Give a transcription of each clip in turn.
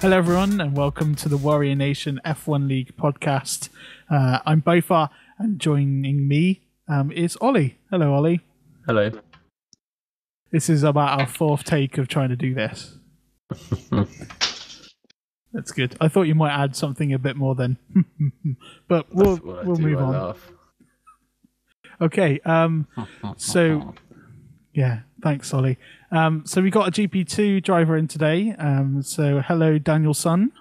Hello everyone and welcome to the Warrior Nation F1 League podcast. I'm bowfar and joining me is Ollie. Hello Ollie. Hello. This is about our fourth take of trying to do this. That's good. I thought you might add something a bit more then. But we'll move on. Laugh. Okay, so yeah, thanks Ollie. So we got a GP2 driver in today. So hello Daniel Sun.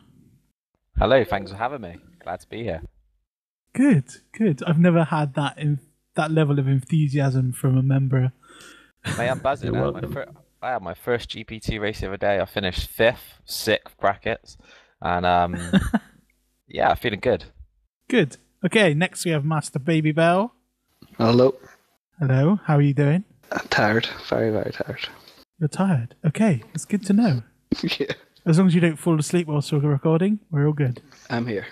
Hello, thanks for having me. Glad to be here. Good. I've never had that level of enthusiasm from a member. Mate, I'm buzzing now. I had my first GP2 race the other day. I finished 5th, 6th brackets, and yeah, feeling good. Good. Okay, next we have Master Baby Bell. Hello. Hello, how are you doing? I'm tired. Very, very tired. You're tired? Okay, that's good to know. Yeah. As long as you don't fall asleep whilst we're recording, we're all good. I'm here.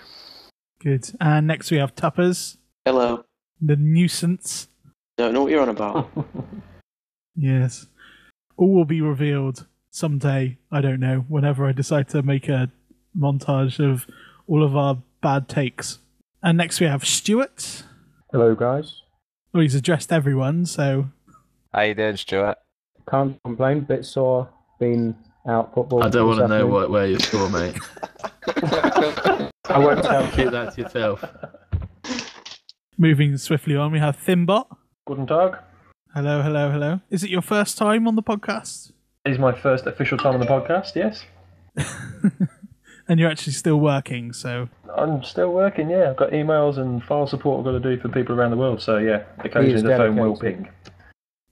Good. And next we have Tuppers. Hello. The nuisance. Don't know what you're on about. Yes. All will be revealed someday, I don't know, whenever I decide to make a montage of all of our bad takes. And next we have Stuart. Hello, guys. Well, he's addressed everyone, so... How you doing, Stuart? Can't complain. Bit sore. Been out football. I don't want to know where you're sore, mate. I won't tell you. Keep that to yourself. Moving swiftly on, we have Thimbot. Guten Tag. Hello. Is it your first time on the podcast? It is my first official time on the podcast, yes. And you're actually still working, so... I'm still working, yeah. I've got emails and file support I've got to do for people around the world, so yeah, occasionally the phone will ping.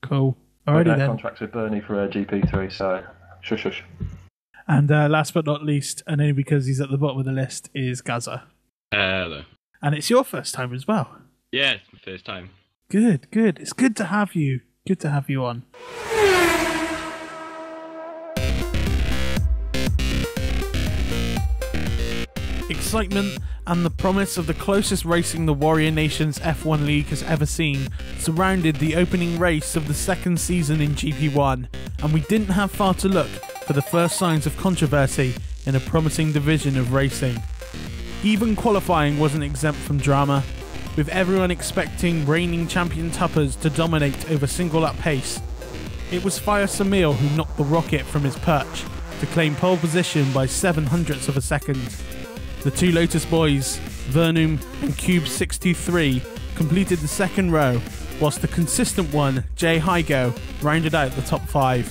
Cool. Alrighty then. Contracts with Bernie for GP3, so shush. And last but not least, and only because he's at the bottom of the list, is Gaza. Hello. And it's your first time as well. Yeah, it's my first time. Good. It's good to have you. Good to have you on. Excitement and the promise of the closest racing the Warrior Nation's F1 League has ever seen surrounded the opening race of the second season in GP1, and we didn't have far to look for the first signs of controversy in a promising division of racing. Even qualifying wasn't exempt from drama, with everyone expecting reigning champion Tuppers to dominate over single-up pace. It was Fire Samil who knocked the rocket from his perch to claim pole position by 0.07 of a second. The two Lotus boys, Vernum and Cube 623, completed the second row, whilst the consistent one, Jay Hygo, rounded out the top 5.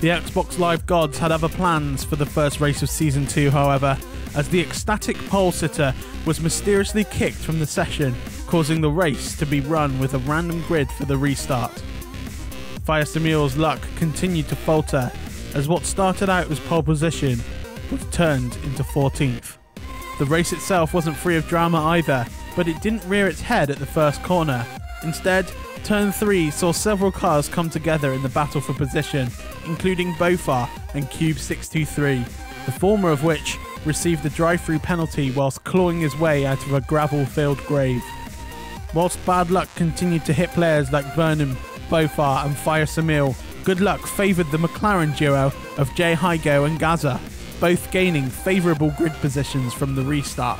The Xbox Live gods had other plans for the first race of Season 2, however, as the ecstatic pole sitter was mysteriously kicked from the session, causing the race to be run with a random grid for the restart. Fire Samil's luck continued to falter, as what started out as pole position was turned into 14th. The race itself wasn't free of drama either, but it didn't rear its head at the first corner. Instead, Turn 3 saw several cars come together in the battle for position, including bowfar and Cube 623, the former of which received the drive-through penalty whilst clawing his way out of a gravel-filled grave. Whilst bad luck continued to hit players like Burnham, bowfar and Fire Samil, good luck favoured the McLaren duo of Jay Hygo and Gaza, both gaining favourable grid positions from the restart.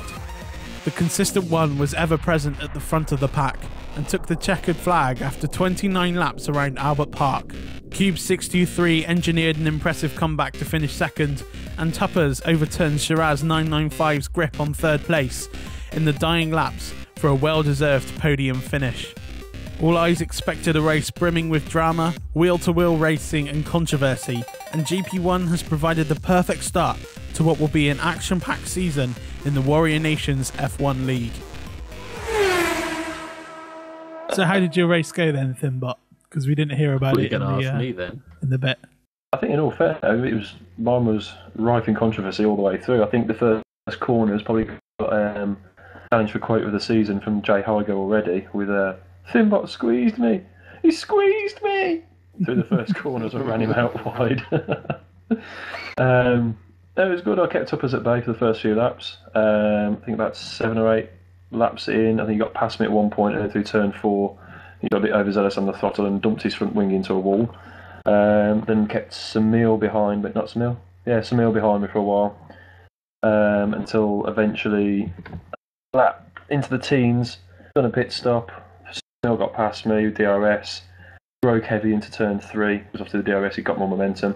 The consistent one was ever present at the front of the pack and took the checkered flag after 29 laps around Albert Park. Cube 623 engineered an impressive comeback to finish second, and Tuppers overturned Shiraz 995's grip on third place in the dying laps for a well-deserved podium finish. All eyes expected a race brimming with drama, wheel-to-wheel racing and controversy, and GP1 has provided the perfect start to what will be an action-packed season in the Warrior Nation's F1 League. So how did your race go then, Thimbot? Because we didn't hear about it in the bit. I think in all fairness, mine was rife in controversy all the way through. I think the first corner has probably got challenge for quote of the season from Jay Hygo already with Thimbot squeezed me. He squeezed me through the first corner as I ran him out wide. It was good. I kept up as at bay for the first few laps. I think about 7 or 8 laps in. I think he got past me at one point and then through turn 4. he got a bit overzealous on the throttle and dumped his front wing into a wall. Then kept Samil behind, but not Samil. Yeah, Samil behind me for a while. Until eventually, into the teens, done a pit stop. Samil got past me, DRS. Broke heavy into turn 3, because obviously the DRS, he got more momentum.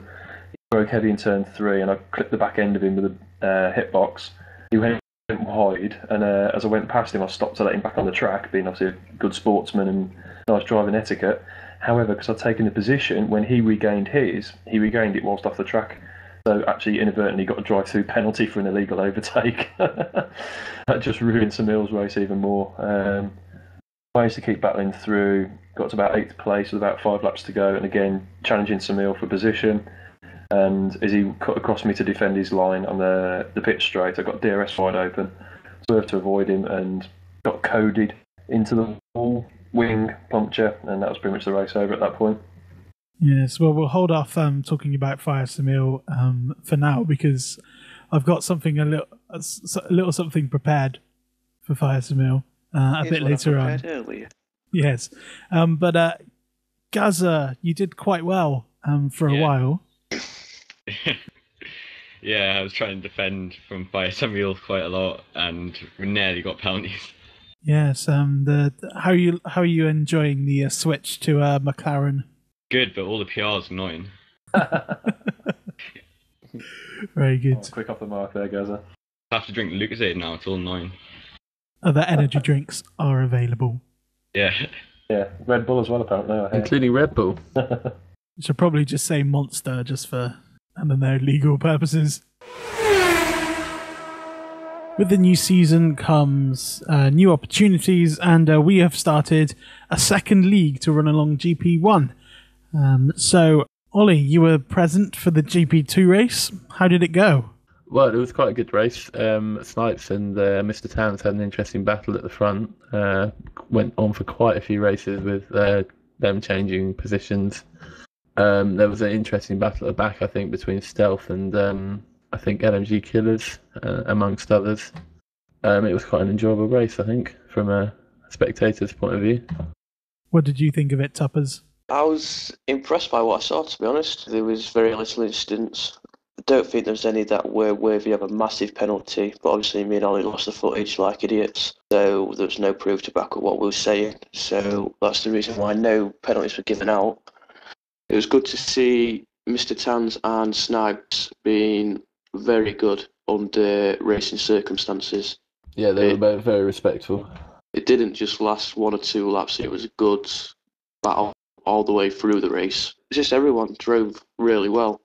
He broke heavy in turn 3, and I clipped the back end of him with a hitbox. He went wide, and as I went past him, I stopped to let him back on the track, being obviously a good sportsman and nice driving etiquette. However, because I'd taken the position, when he regained it whilst off the track. So actually inadvertently got a drive-through penalty for an illegal overtake. That just ruined Samil's race even more. Managed to keep battling through, got to about 8th place with about 5 laps to go, and again challenging Samil for position. And as he cut across me to defend his line on the pit straight, I got DRS wide open, swerved to avoid him, and got coded into the wall, wing puncture, and that was pretty much the race over at that point. Yes, well, we'll hold off talking about Fire Samil for now, because I've got something a little something prepared for Fire Samil. A bit later on. Earlier. Yes. But Gaza, you did quite well for a while. Yeah, I was trying to defend from Fire Samuel quite a lot, and we nearly got penalties. Yes. How are you enjoying the switch to McLaren? Good, but all the PR's annoying. Very good. Oh, quick off the mark there, Gaza. I have to drink Lucozade now, it's all annoying. Other energy drinks are available. Yeah. Yeah, Red Bull as well, apparently. Including Red Bull. You should probably just say Monster, just for, I don't know, legal purposes. With the new season comes new opportunities, and we have started a second league to run along GP1. So, Ollie, you were present for the GP2 race. How did it go? Well, it was quite a good race. Snipes and Mr. Towns had an interesting battle at the front. Went on for quite a few races with them changing positions. There was an interesting battle at the back, I think, between Stealth and I think LMG Killers, amongst others. It was quite an enjoyable race, I think, from a spectator's point of view. What did you think of it, Tuppers? I was impressed by what I saw, to be honest. There was very little incidents. I don't think there was any that were worthy of a massive penalty, but obviously me and Ollie lost the footage like idiots, so there was no proof to back up what we were saying. So that's the reason why no penalties were given out. It was good to see Mr. Tans and Snipes being very good under racing circumstances. Yeah, they were both very respectful. It didn't just last 1 or 2 laps, it was a good battle all the way through the race. It's just everyone drove really well.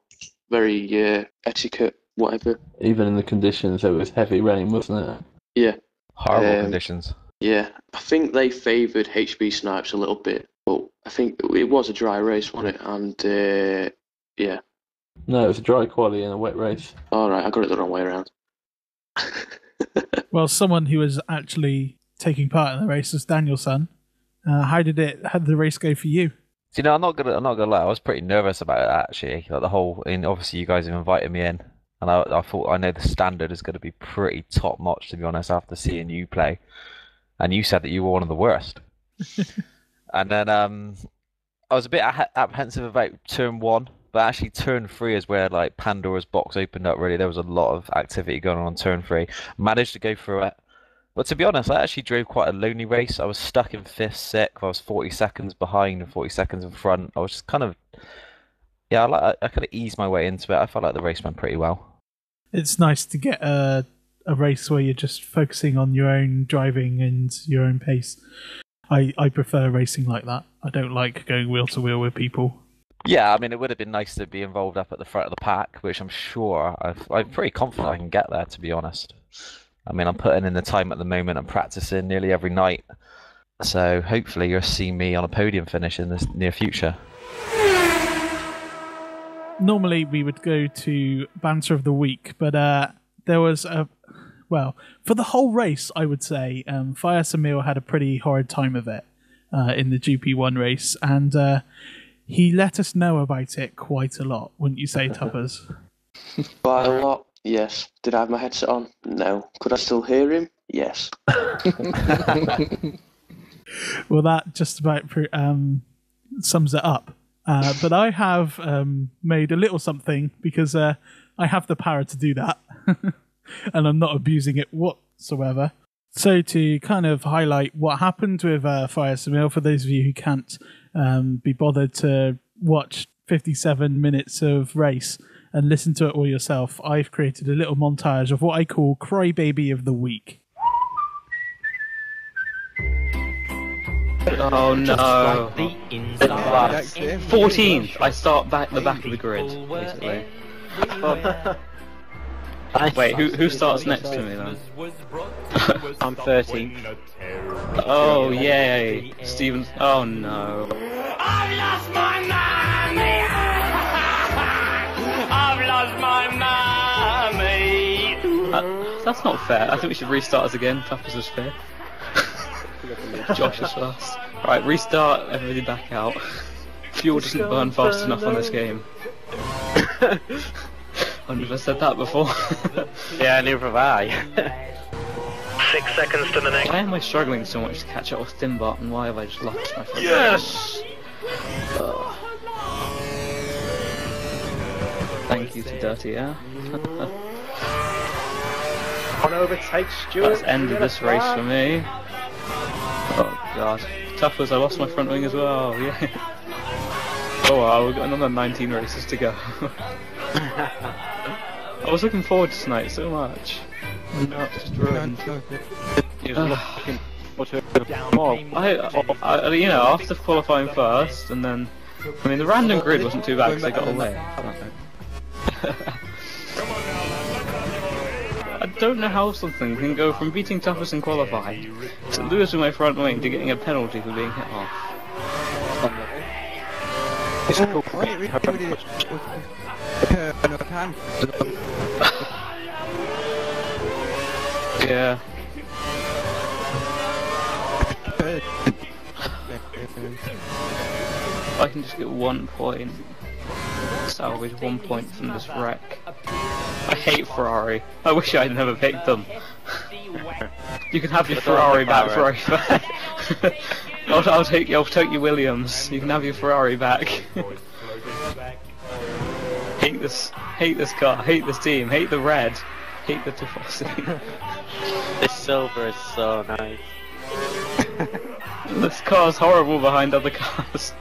Very etiquette, whatever. Even in the conditions, it was heavy rain, wasn't it? Yeah. Horrible conditions. Yeah. I think they favoured HB Snipes a little bit, but I think it was a dry race, wasn't it? And, yeah. No, it was a dry quali and a wet race. Alright, I got it the wrong way around. Well, someone who was actually taking part in the race was Danielson. How did the race go for you? You know, I'm not gonna lie. I was pretty nervous about it actually. Like the whole, and obviously you guys have invited me in, and I thought I know the standard is going to be pretty top notch. To be honest, after seeing you play, and you said that you were one of the worst, and then I was a bit apprehensive about turn 1, but actually turn 3 is where like Pandora's box opened up. Really, there was a lot of activity going on turn 3. Managed to go through it. But to be honest, I actually drove quite a lonely race. I was stuck in 5th, 6th. I was 40 seconds behind and 40 seconds in front. I was just kind of, yeah, I kind of eased my way into it. I felt like the race went pretty well. It's nice to get a race where you're just focusing on your own driving and your own pace. I prefer racing like that. I don't like going wheel to wheel with people. Yeah, I mean, it would have been nice to be involved up at the front of the pack, which I'm sure I'm pretty confident I can get there, to be honest. I mean, I'm putting in the time at the moment. I'm practicing nearly every night. So hopefully you'll see me on a podium finish in the near future. Normally we would go to Banter of the Week, but there was for the whole race, I would say, Fire Samil had a pretty horrid time of it in the GP1 race, and he let us know about it quite a lot, wouldn't you say, Tuppers? Quite a lot. Yes. Did I have my headset on? No. Could I still hear him? Yes. Well, that just about sums it up. But I have made a little something because I have the power to do that. And I'm not abusing it whatsoever. So to kind of highlight what happened with Fire Samil, for those of you who can't be bothered to watch 57 minutes of race and listen to it all yourself, I've created a little montage of what I call Crybaby of the Week. Oh no. 14th. I start the back of the grid, basically. Wait, who starts next to me then? I'm 13th. Oh yay, Stevens. Oh no. I've lost my mommy. I've lost my mommy. That's not fair. I think we should restart us again. Toughest is fair. Josh is first. Right, restart. Everybody back out. Fuel doesn't burn fast enough on this game. I've never said that before. Yeah, neither have I. 6 seconds to the next. Why am I struggling so much to catch up with Timbot, and why have I just lost my friend? Yes! Thank you to Dirty Air. On overtakes Stuart. That's ended this race for me. Oh god. Tough as I lost my front wing as well, yeah. Oh wow, we've got another 19 races to go. I was looking forward to tonight so much. No, it's just ruined. You know, after qualifying first, and then, I mean, the random grid wasn't too bad because I got away. I don't know how something can go from beating toughest in qualifying to losing my front wing to getting a penalty for being hit off. Yeah. I can just get 1 point. Salvage 1 point from this wreck. I hate Ferrari. I wish I'd never picked them. You can have your Ferrari back, Ferrari back. I'll take your Williams. You can have your Ferrari back. Hate this car, hate this team, hate the red, hate the Tifosi. This silver is so nice. This car's horrible behind other cars.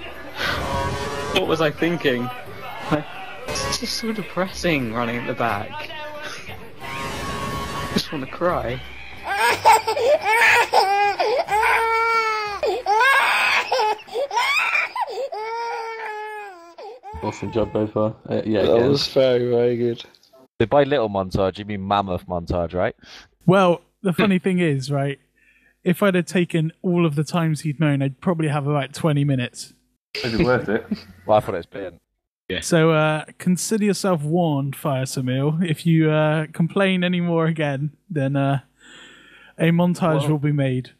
What was I thinking? It's just so depressing running at the back. I just want to cry. Awesome job, bowfar. Yeah, that was very, very good. So by little montage, you mean mammoth montage, right? Well, the funny thing is, right, if I'd have taken all of the times he'd known, I'd probably have about 20 minutes. Is it worth it? Well, I thought it was brilliant. Yeah. So consider yourself warned, Fire Samil. If you complain anymore again, then a montage will be made.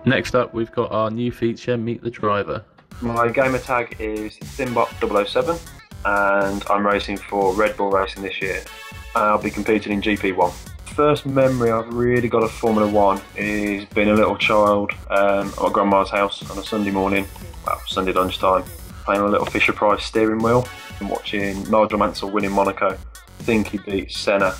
Next up, we've got our new feature, Meet the Driver. My gamer tag is Thimbot007, and I'm racing for Red Bull Racing this year. I'll be competing in GP1. First memory I've really got of Formula 1 is being a little child at my grandma's house on a Sunday morning, well, Sunday lunchtime, playing a little Fisher-Price steering wheel and watching Nigel Mansell win in Monaco. I think he beat Senna,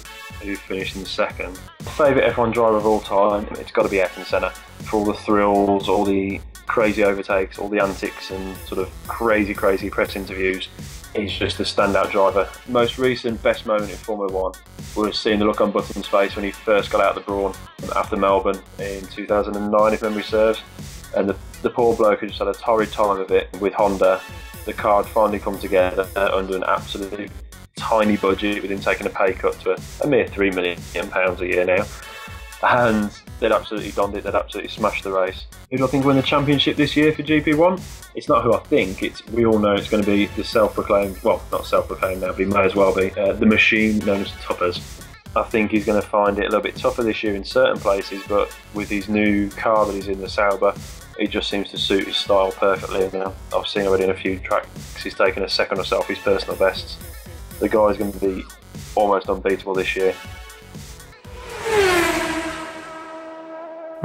who finished in second. Favourite F1 driver of all time, it's got to be Ayrton Senna. For all the thrills, all the crazy overtakes, all the antics and sort of crazy press interviews, he's just a standout driver. Most recent best moment in Formula 1 was seeing the look on Button's face when he first got out of the Brawn after Melbourne in 2009, if memory serves. And the poor bloke had just had a torrid time of it with Honda. The car had finally come together under an absolutely tiny budget, with him taking a pay cut to a mere £3 million a year now. And they'd absolutely donned it, they'd absolutely smashed the race. Who do I think win the championship this year for GP1? It's not who I think, we all know it's going to be the self-proclaimed, well, not self-proclaimed now, but he may as well be, the machine known as Tuppers. I think he's going to find it a little bit tougher this year in certain places, but with his new car that he's in, the Sauber, it just seems to suit his style perfectly now. I've seen already in a few tracks he's taken a second or so off his personal bests. The guy's going to be almost unbeatable this year.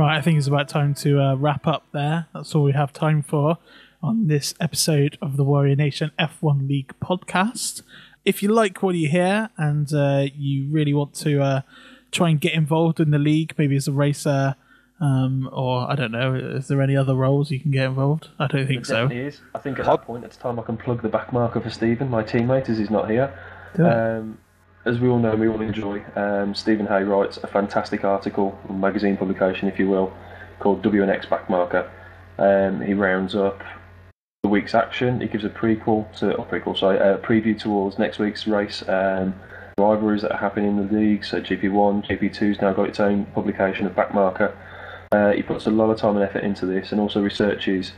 Right, I think it's about time to wrap up there. That's all we have time for on this episode of the Warrior Nation F1 League podcast. If you like what you hear and you really want to try and get involved in the league, maybe as a racer, or I don't know, is there any other roles you can get involved? I don't think so. Definitely is. I think at that point it's time I can plug the back marker for Stephen, my teammate, as he's not here. As we all know, we all enjoy, Stephen Hay writes a fantastic article, a magazine publication if you will, called WNX Backmarker. He rounds up the week's action. He gives a preview towards next week's race, rivalries that are happening in the league. So GP1, GP2's now got its own publication of Backmarker. He puts a lot of time and effort into this, and also researches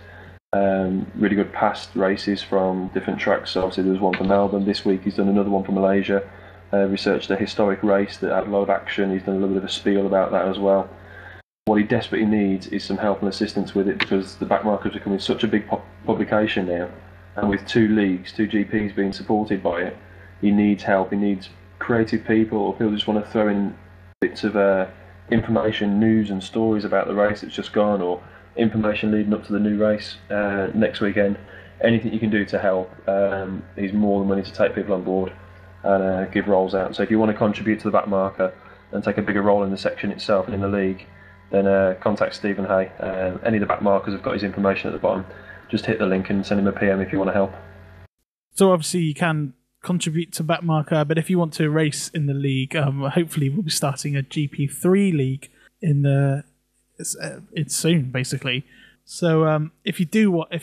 really good past races from different tracks. So obviously there was one for Melbourne this week. He's done another one for Malaysia. Researched a historic race that had a lot of action. He's done a little bit of a spiel about that as well. What he desperately needs is some help and assistance with it, because the Backmarker is becoming such a big publication now, and with 2 leagues, 2 GPs being supported by it, he needs help. He needs creative people, or people who just want to throw in bits of information, news and stories about the race that's just gone, or information leading up to the new race next weekend. Anything you can do to help, he's more than willing to take people on board and give roles out. So if you want to contribute to the Backmarker and take a bigger role in the section itself and in the league, then contact Stephen Hay. Any of the Backmarkers have got his information at the bottom. Just hit the link and send him a PM if you want to help. So obviously you can contribute to Backmarker, but if you want to race in the league, hopefully we'll be starting a GP3 league it's soon, basically. So if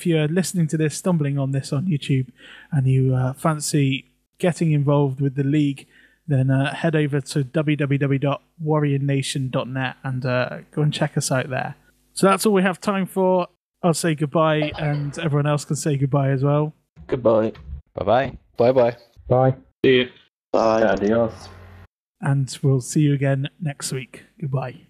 you're listening to this, stumbling on this on YouTube, and you fancy getting involved with the league, then head over to www.warriornation.net and go and check us out there. So that's all we have time for. I'll say goodbye, and everyone else can say goodbye as well. Goodbye. Bye-bye. Bye-bye. Bye. See you. Bye. Adios. And we'll see you again next week. Goodbye.